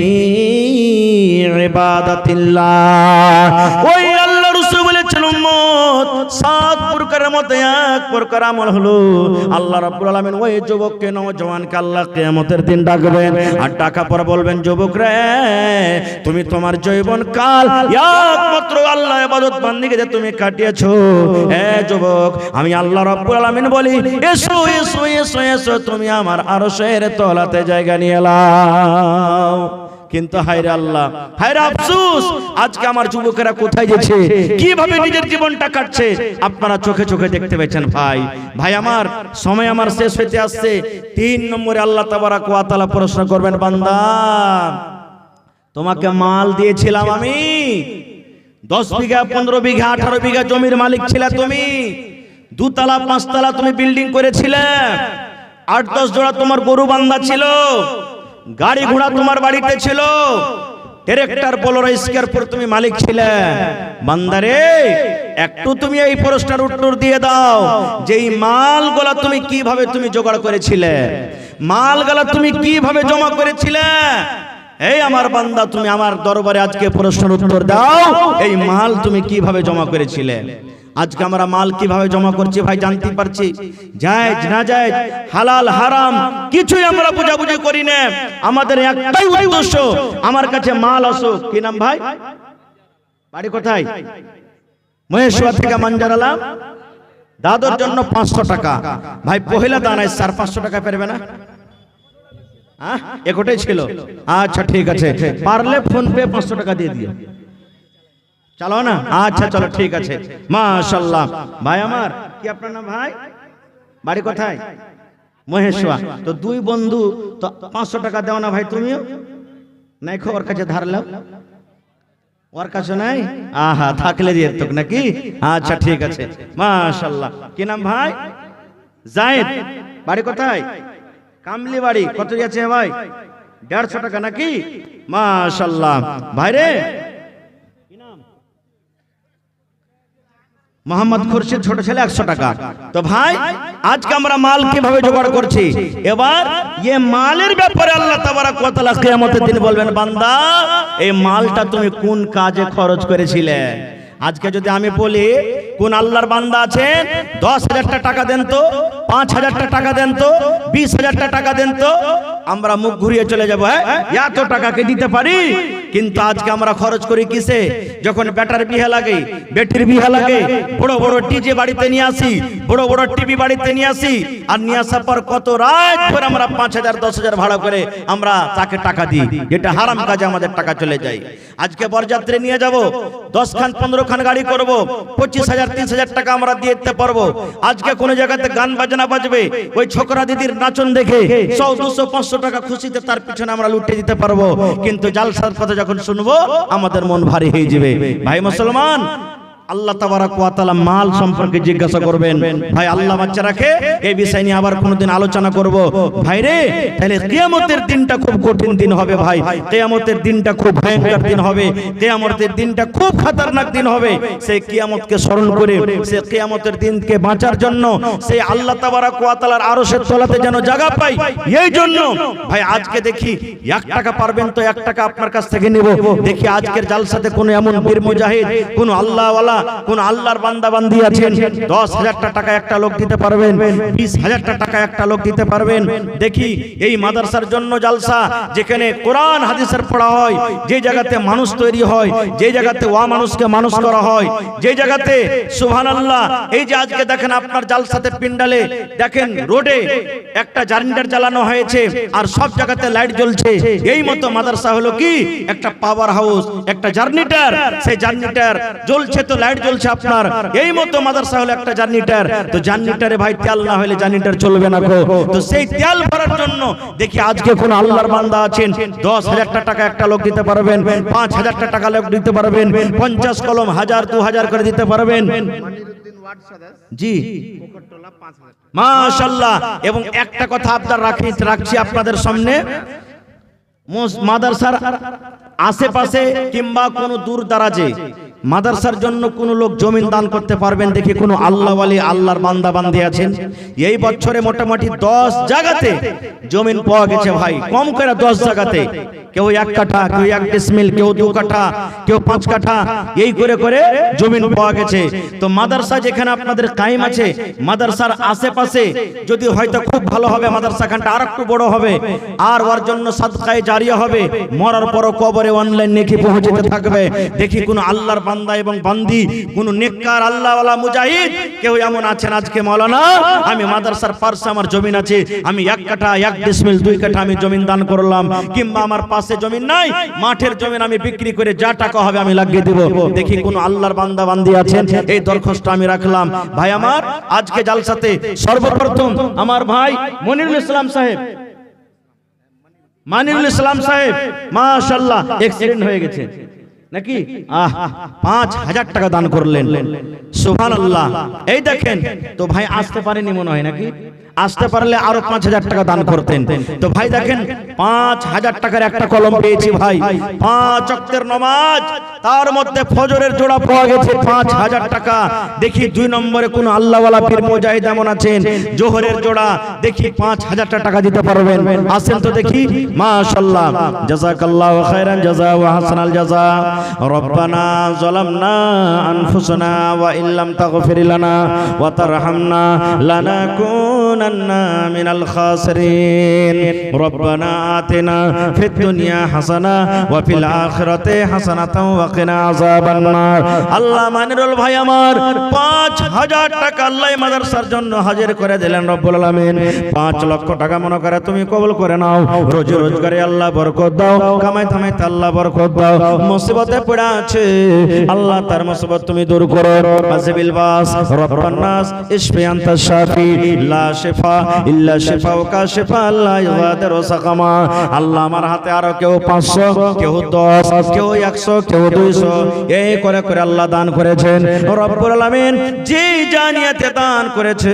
ইবাদাতিল্লাহ। ওই আল্লাহ রাসূল বলেছেন, উম্মত 7 প্রকারের মধ্যে এক প্রকার আমল হলো আল্লাহ রাব্বুল আলামিন ওই যুবককে, নওজওয়ানকে আল্লাহ কিয়ামতের দিন ডাকবেন, আর ডাকা পর বলবেন, যুবক রে, তুমি তোমার যৌবন কাল একমাত্র আল্লাহ ইবাদত বান্দিগিতে তুমি কাটিয়েছো। হে যুবক, আমি আল্লাহ রাব্বুল আলামিন বলি, এসো এসো এসো এসো, তুমি আমার আরশের তলাতে জায়গা নিয়ে নাও। কিন্তু হায়রে আল্লাহ, হায়রে আফসোস, আজকে আমার যুবকেরা কোথায় যাচ্ছে, কিভাবে নিজের জীবনটা কাটছে, আপনারা চোখে চোখে দেখতে পেয়েছেন। ভাই ভাই আমার সময় আমার শেষ হতে আসছে। 3 নম্বরে আল্লাহ তাবারাক ওয়া তাআলা প্রশ্ন করবেন, বান্দা তোমাকে মাল দিয়েছিলাম আমি, 10 বিঘা 15 বিঘা 18 বিঘা জমির মালিক ছিলে তুমি, 2 তলা 5 তলা তুমি বিল্ডিং করেছিলে, 8-10 জোড়া তোমার গরু বান্ধা ছিল, গাড়ি ঘোড়া তোমার বাড়িতে ছিল, ট্রাক্টর বোলেরো স্করপিও তুমি মালিক ছিলে। বান্দারে, একটু তুমি এই প্রশ্নের উত্তর দিয়ে দাও, যে এই মালগুলা তুমি কিভাবে তুমি জোগাড় করেছিলে, মালগুলা তুমি কিভাবে জমা করেছিলে? এই আমার বান্দা, তুমি আমার দরবারে আজকে প্রশ্নের উত্তর দাও, এই মাল তুমি কিভাবে জমা করেছিলে? আজকে আমরা মাল কিভাবে জমা করছি ভাই জানতে পারছি, জায়েজ না জায়েজ, হালাল হারাম কিছুই আমরা বুঝাবুঝি করি না। আমাদের একটাই উদ্দেশ্য, আমার কাছে মাল আসুক। কি নাম ভাই, বাড়ি কোথায়? মহেশওয়া থেকে মানজারালা, দাদুর জন্য 500 টাকা। ভাই পহেলা দানায় 400-500 টাকা পারবে না? হ্যাঁ, একটাই ছিল। আচ্ছা ঠিক আছে, পারলে ফোন পে 500 টাকা দিয়ে দিও, চলো না? আচ্ছা চলো ঠিক আছে, মাশাআল্লাহ। ভাই আমার, কি আপনার নাম ভাই, বাড়ি কোথায়? মহেশওয়া। তো 2 বন্ধু তো 500 টাকা দাও না ভাই, তুমিও নাই, ওর কাছে ধার লাও, ওর কাছে নাই, আহা থাকলে দিয়ে তো নাকি? আচ্ছা ঠিক আছে, মাশাআল্লাহ। কি নাম ভাই? জায়েদ। বাড়ি কোথায়? কামলি বাড়ি। কত যাচ্ছে ভাই? 150 টাকা নাকি? মাশাআল্লাহ ভাইরে, মোহাম্মদ খুরশিদ ছোট ছেলে 100 টাকা। তো ভাই আজকে আমরা মাল কিভাবে জোগাড় করছি, এবার এই মালের ব্যাপারে আল্লাহ তাবারক ওয়া তাআলা কিয়ামতের দিন বলবেন, বান্দা এই মালটা তুমি কোন কাজে খরচ করেছিলে। আজকে যদি আমি বলি কোন আল্লাহর বান্দা আছেন 10,000 টাকা দেন তো, 5,000 টাকা দেন তো, 20,000 টাকা দেন তো, আমরা মুখ ঘুরিয়ে চলে যাবো, হ্যাঁ এত টাকাকে দিতে পারি। কিন্তু আজকে আমরা খরচ করি কিসে? যখন বেটার বিয়ে লাগে, বেটির বিয়ে লাগে, বড় বড় ডিজে বাড়িতে নিয়ে আসি, বড় বড় টিভি বাড়িতে নিয়ে আসি, আর নিয়ে আসার পর কত রাত ধরে আমরা 5,000 10,000 ভাড়া করে আমরা তাকে টাকা দিই, যেটা হারাম কাজে আমাদের টাকা চলে যায়। আজকে বরযাত্রী নিয়ে যাব, 10 খান 15 খান গাড়ি করব, 25,000 30,000 টাকা আমরা দিয়ে দিতে পারবো। আজকে কোন জায়গাতে গান বাজনা বাজবে, ওই ছোকরা দিদির নাচন দেখে 100 200 500 টাকা খুশিতে তার পিছনে আমরা লুটে দিতে পারবো। কিন্তু জালসার কথা যখন শুনবো আমাদের মন ভারী হয়ে যাবে। ভাই মুসলমান, আল্লাহ তাবারক ওয়া তাআলা মাল সম্পর্কে জিজ্ঞাসা করবেন। ভাই আল্লাহ বাচ্চা রাখে, এই বিষয় নিয়ে আবার কোনোদিন আলোচনা করব। ভাই রে, তাহলে কিয়ামতের দিনটা খুব কঠিন দিন হবে ভাই, কিয়ামতের দিনটা খুব ভয়ঙ্কর দিন হবে, কিয়ামতের দিনটা খুব খতরনাক দিন হবে। সেই কিয়ামতকে স্মরণ করে, সেই কিয়ামতের দিনকে বাঁচার জন্য, সেই আল্লাহ তাবারক ওয়া তাআলার আরশের তলাতে যেন জায়গা পাই, এই জন্য ভাই আজকে দেখি 1 টাকা পারবেন তো 1 টাকা আপনার কাছ থেকে নেব। দেখি আজকের জালসাতে কোন এমন বীর মুজাহিদ, কোন আল্লাহওয়ালা, কোন আল্লাহর বান্দা বান্দি আছেন 10,000 টাকা একটা লোক দিতে পারবেন, 20,000 টাকা একটা লোক দিতে পারবেন। দেখি এই মাদ্রাসার জন্য জালসা, যেখানে কোরআন হাদিসের পড়া হয়, যে জায়গাতে মানুষ তৈরি হয়, যে জায়গাতে ওয়া মানুষকে মানুষ করা হয়, যে জায়গাতে সুবহানাল্লাহ। এই যে আজকে দেখেন আপনার জালসাতে পিন্ডালে দেখেন রোডে একটা জারেন্ডার চালানো হয়েছে আর সব জায়গাতে লাইট জ্বলছে। এই মতো মাদ্রাসা হলো কি একটা পাওয়ার হাউস, একটা জার্নিটার, সেই জার্নিটার জ্বলছে তো লাইট জ্বলছে আপনার। এই মতো মাদ্রাসা হলো একটা জার্নিটার। তো জার্নিটারে ভাই তেল না হলে জার্নিটার চলবে না গো। তো সেই তেল ভরার জন্য দেখি আজকে কোন আল্লাহর বান্দা আছেন 10,000 টাকা একটা লোক দিতে পারবেন, 5,000 টাকা লোক দিতে পারবেন, 50 কলম 1000 2000 করে দিতে পারবেন। জি মাশাআল্লাহ। এবং একটা কথা আপনার রাখছি আপনাদের সামনে, মাদ্রাসার আশেপাশে কিংবা কোনো দূর দারাজে মাদ্রাসার জন্য কোন লোক জমিন দান করতে পারবেন? দেখি কোন আল্লাহ ওয়ালি, আল্লাহর বান্দা বান্দি আছেন? এই বছরে মোটামুটি 10 জায়গাতে জমিন পাওয়া গেছে ভাই, কম করে 10 জায়গাতে। কেউ 1 কাঠা, কেউ 1 ডিসমিল, কেউ 2 কাঠা, কেউ 5 কাঠা, এই করে করে জমিন পাওয়া গেছে। তো মাদ্রাসা যেখানে আপনাদের কায়েম আছে, মাদ্রাসার আশেপাশে যদি হয়তো খুব ভালো হবে, মাদ্রাসা খানটা আর একটু বড় হবে, আর ওর জন্য সাদকায়ে জারিয়া হবে, মরার পরও কবরে অনলাইন নেকি পৌঁছতে থাকবে। দেখি কোন আল্লাহর বান্দা এবং বান্দি, কোন নেককার আল্লাহওয়ালা মুজাহিদ কেউ এমন আছেন আজকে, মাওলানা আমি মাদ্রাসার পাশে আমার জমিন আছে, আমি 1 কাঠা 1 ডিসমিল 2 কাঠা আমি জমিন দান করলাম, কিংবা আমার পাশে জমিন নাই, মাঠের জমিন আমি বিক্রি করে যা টাকা হবে আমি লাগিয়ে দেব। দেখি কোন আল্লাহর বান্দা বান্দি আছেন? এই দরখাস্ত আমি রাখলাম। ভাই আমার আজকে জালসাতে সর্বপ্রথম আমার ভাই মনিরুল ইসলাম সাহেব, মানিরুল ইসলাম সাহেব মাশাআল্লাহ এক্সিডেন্ট হয়ে গেছে নাকি, 5,000 টাকা দান করলেন, সুবহানাল্লাহ। এই দেখেন তো ভাই আসতে পারেনি মনে হয় নাকি, আসতে পারলে আরো 5,000 টাকা দান করতেন। তো ভাই দেখেন 5,000 টাকার একটা কলম পেয়েছি ভাই, 5 ওয়াক্তের নামাজ, তার মধ্যে ফজরের জোড়া পাওয়া গেছে 5,000 টাকা। দেখি 2 নম্বরে কোন আল্লাহওয়ালা পীর মুজাহিদ এমন আছেন, জোহরের জোড়া দেখি 5,000 টাকা দিতে পারবেন, আসেন তো দেখি। মাশাআল্লাহ, জাযাকাল্লাহু খাইরান জাযা ওয়া হাসানাল জাযা। রব্বানা যালামনা আনফুসানা ওয়া ইল্লাম তাগফির লানা ওয়া তারহামনা লানাকুনান্না মিনাল খাসিরিন। রব্বানা আতিনা ফিদ দুনিয়া হাসানা ওয়া ফিল আখিরাতি হাসানাতাও ওয়া কিনা আযাবান নার। আল্লাহ মানিরুল ভাই আমার 5,000 টাকা আল্লাহ মাদ্রাসার জন্য হাজির করে দিলেন রব্বুল আলামিন। 5 লক্ষ টাকা মনে করে তুমি কবুল করে নাও, রোজি রোজগারে আল্লাহ বরকত দাও, কামাই থামাইতে আল্লাহ বরকত দাও। মুসিবতে পড়ে আছে আল্লাহ তার মুসিবত তুমি দূর করো। আজিবিল বাস রব্বান নাস ইশফি আনতা শাফি লা শিফা ইল্লা শিফাউকা শিফা লা ইগাদিরু সাকামা। আল্লাহ আমার হাতে আরো কেউ 500, কেউ 10, কেউ 100, কেউ 200 এই করে করে আল্লাহ দান করেছেন রব্বুল আলামিন। যে জানিয়াতে দান করেছে